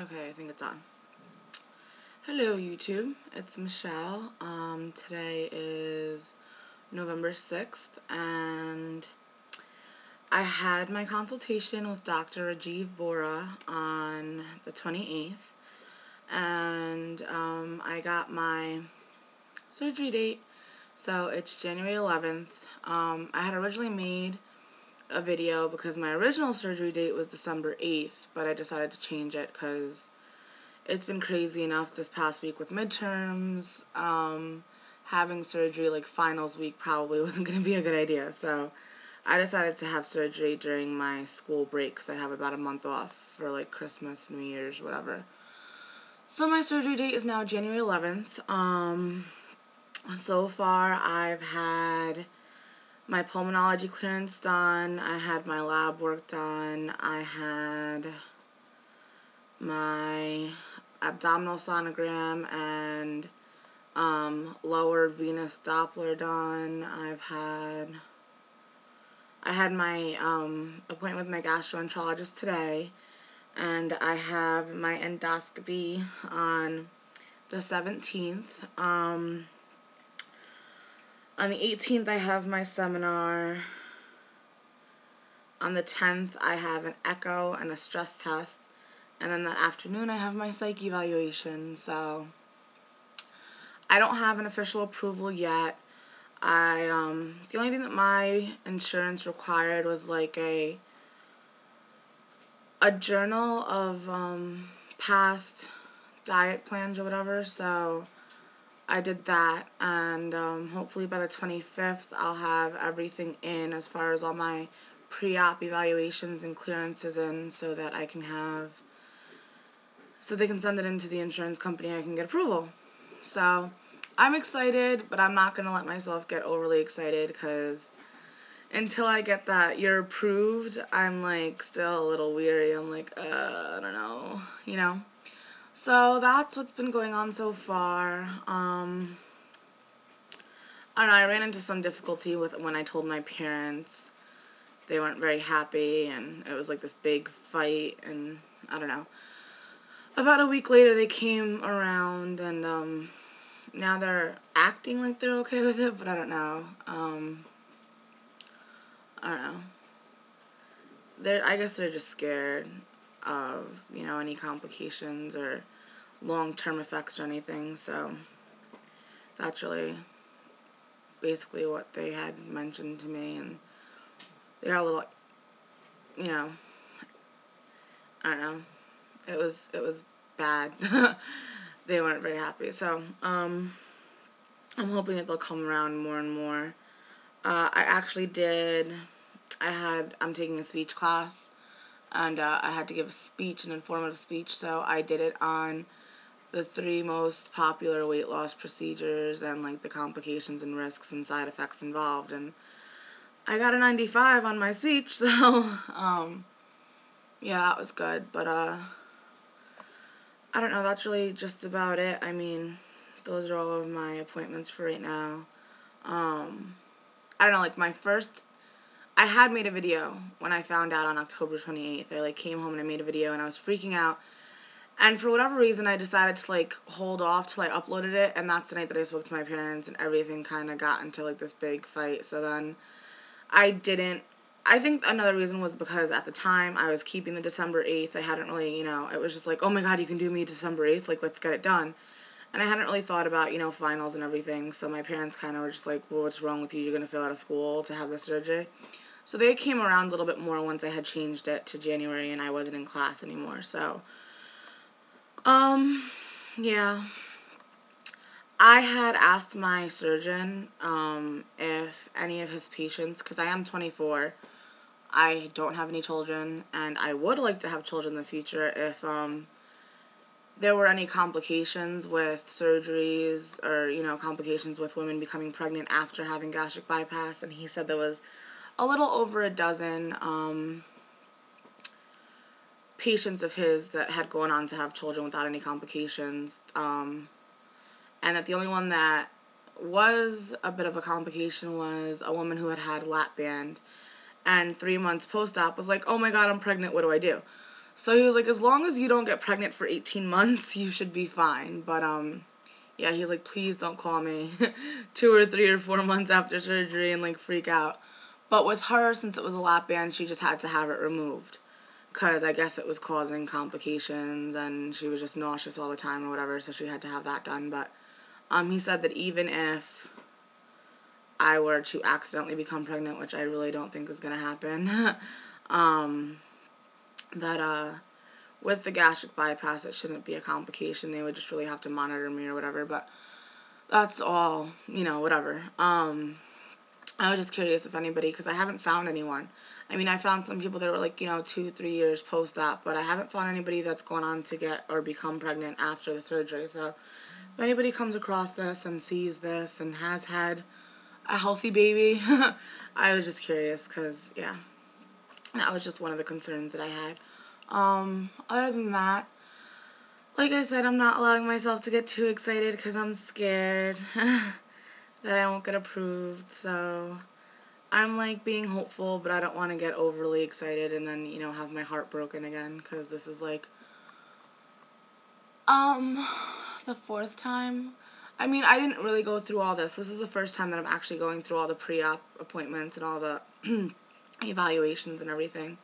Okay, I think it's on. Hello YouTube, it's Michelle. Today is November 6th and I had my consultation with Dr. Rajiv Vora on the 28th and I got my surgery date, so it's January 11th. I had originally made a video because my original surgery date was December 8th, but I decided to change it because it's been crazy enough this past week with midterms. Having surgery like finals week probably wasn't going to be a good idea, so I decided to have surgery during my school break because I have about a month off for like Christmas, New Year's, whatever. So my surgery date is now January 11th. So far I've had my pulmonology clearance done, I had my lab work done, I had my abdominal sonogram and lower venous Doppler done. I had my appointment with my gastroenterologist today, and I have my endoscopy on the 17th. On the 18th, I have my seminar. On the 10th, I have an echo and a stress test. And then that afternoon, I have my psych evaluation. So I don't have an official approval yet. The only thing that my insurance required was like a journal of past diet plans or whatever. So I did that, and hopefully by the 25th I'll have everything in as far as all my pre-op evaluations and clearances in so that I can have, so they can send it into the insurance company and I can get approval. So I'm excited, but I'm not going to let myself get overly excited because until I get that you're approved, I'm like still a little weary. I'm like, I don't know, you know. So that's what's been going on so far. I don't know, I ran into some difficulty with when I told my parents. They weren't very happy, and it was like this big fight, and I don't know. About a week later, they came around, and now they're acting like they're okay with it, but I don't know. I don't know. I guess they're just scared of, you know, any complications or long-term effects or anything, so that's really basically what they had mentioned to me, and they're a little, you know, I don't know, it was bad. They weren't very happy, so I'm hoping that they'll come around more and more. I'm taking a speech class, and I had to give a speech, an informative speech, so I did it on the 3 most popular weight loss procedures and like the complications and risks and side effects involved, and I got a 95 on my speech, so yeah, that was good. But I don't know, that's really just about it. I mean, those are all of my appointments for right now. I don't know, like I had made a video when I found out on October 28th. I like came home and I made a video and I was freaking out. And for whatever reason, I decided to like hold off till I uploaded it, and that's the night that I spoke to my parents, and everything kind of got into like this big fight. So then I didn't. I think another reason was because at the time I was keeping the December 8th. I hadn't really, you know, it was just like, oh my God, you can do me December 8th, like let's get it done. And I hadn't really thought about, you know, finals and everything. So my parents kind of were just like, well, what's wrong with you? You're going to fail out of school to have the surgery. So they came around a little bit more once I had changed it to January and I wasn't in class anymore. So yeah. I had asked my surgeon if any of his patients, because I am 24, I don't have any children, and I would like to have children in the future, if there were any complications with surgeries or, you know, complications with women becoming pregnant after having gastric bypass, and he said there was a little over a dozen patients of his that had gone on to have children without any complications, and that the only one that was a bit of a complication was a woman who had lap band, and 3 months post-op was like, oh my God, I'm pregnant, what do I do? So he was like, as long as you don't get pregnant for 18 months, you should be fine. But, yeah, he's like, please don't call me 2 or 3 or 4 months after surgery and, like, freak out. But with her, since it was a lap band, she just had to have it removed. Because I guess it was causing complications and she was just nauseous all the time or whatever, so she had to have that done. But he said that even if I were to accidentally become pregnant, which I really don't think is going to happen, that with the gastric bypass it shouldn't be a complication. They would just really have to monitor me or whatever, but that's all, you know, whatever. I was just curious if anybody, because I haven't found anyone. I mean, I found some people that were like, you know, 2-3 years post-op, but I haven't found anybody that's gone on to get or become pregnant after the surgery. So if anybody comes across this and sees this and has had a healthy baby, I was just curious because, yeah, that was just one of the concerns that I had. Other than that, like I said, I'm not allowing myself to get too excited because I'm scared that I won't get approved, so I'm like being hopeful, but I don't want to get overly excited and then, you know, have my heart broken again, because this is like, the 4th time. I mean, I didn't really go through all this. This is the first time that I'm actually going through all the pre-op appointments and all the evaluations and everything.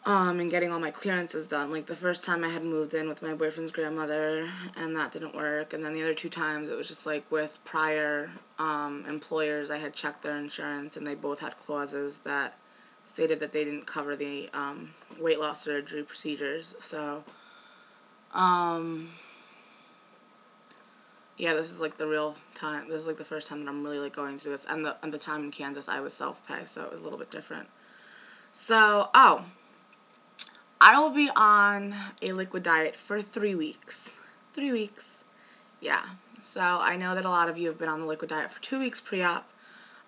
And getting all my clearances done. Like, the first time I had moved in with my boyfriend's grandmother, and that didn't work. And then the other 2 times, it was just, like, with prior employers, I had checked their insurance, and they both had clauses that stated that they didn't cover the weight loss surgery procedures. So, yeah, this is, like, the real time. This is, like, the first time that I'm really, like, going through this. And the time in Kansas, I was self-pay, so it was a little bit different. So, I will be on a liquid diet for 3 weeks. 3 weeks. Yeah. So I know that a lot of you have been on the liquid diet for 2 weeks pre-op.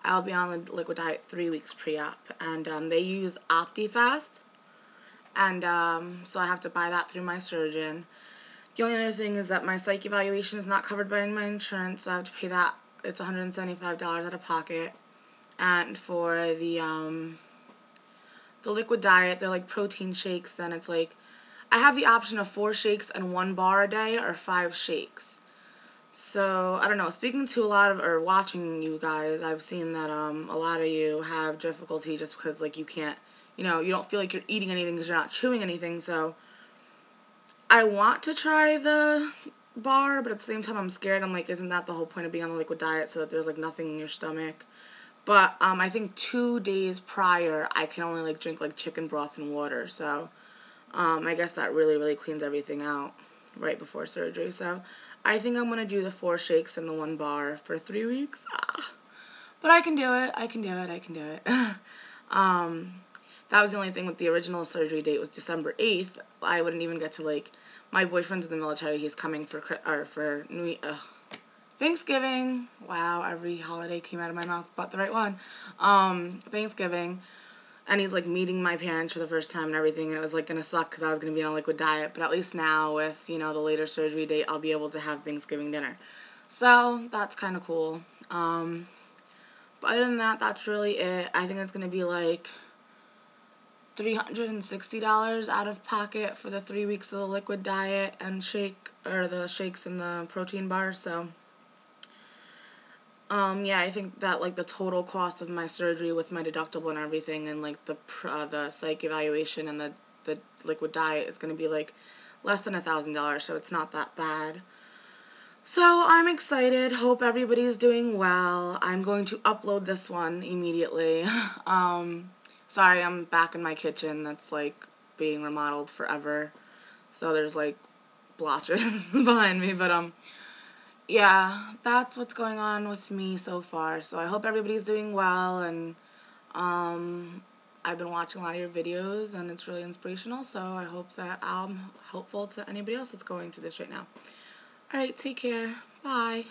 I'll be on the liquid diet 3 weeks pre-op. And they use OptiFast. And so I have to buy that through my surgeon. The only other thing is that my psych evaluation is not covered by my insurance, so I have to pay that. It's $175 out of pocket. And for the liquid diet, they're like protein shakes, then it's like, I have the option of 4 shakes and 1 bar a day or 5 shakes. So, I don't know, speaking to a lot of, or watching you guys, I've seen that a lot of you have difficulty just because, like, you can't, you know, you don't feel like you're eating anything because you're not chewing anything. So I want to try the bar, but at the same time I'm scared. I'm like, isn't that the whole point of being on the liquid diet, so that there's, like, nothing in your stomach? But I think 2 days prior, I can only, like, drink, like, chicken broth and water. So I guess that really, really cleans everything out right before surgery. So I think I'm going to do the 4 shakes and the 1 bar for 3 weeks. But I can do it. I can do it. I can do it. That was the only thing with the original surgery date was December 8th. I wouldn't even get to, like, my boyfriend's in the military. He's coming for Thanksgiving. Wow, every holiday came out of my mouth but the right one. Thanksgiving. And he's, like, meeting my parents for the first time and everything, and it was, like, going to suck because I was going to be on a liquid diet. But at least now with, you know, the later surgery date, I'll be able to have Thanksgiving dinner. So that's kind of cool. But other than that, that's really it. I think it's going to be, like, $360 out of pocket for the 3 weeks of the liquid diet and the shakes and the protein bars. So yeah, I think that, like, the total cost of my surgery with my deductible and everything, and, like, the psych evaluation and the liquid diet is going to be, like, less than $1,000, so it's not that bad. So I'm excited. Hope everybody's doing well. I'm going to upload this one immediately. Sorry, I'm back in my kitchen that's, like, being remodeled forever, so there's, like, blotches behind me, but yeah, that's what's going on with me so far. So I hope everybody's doing well, and I've been watching a lot of your videos, and it's really inspirational, so I hope that I'm helpful to anybody else that's going through this right now. Alright, take care. Bye.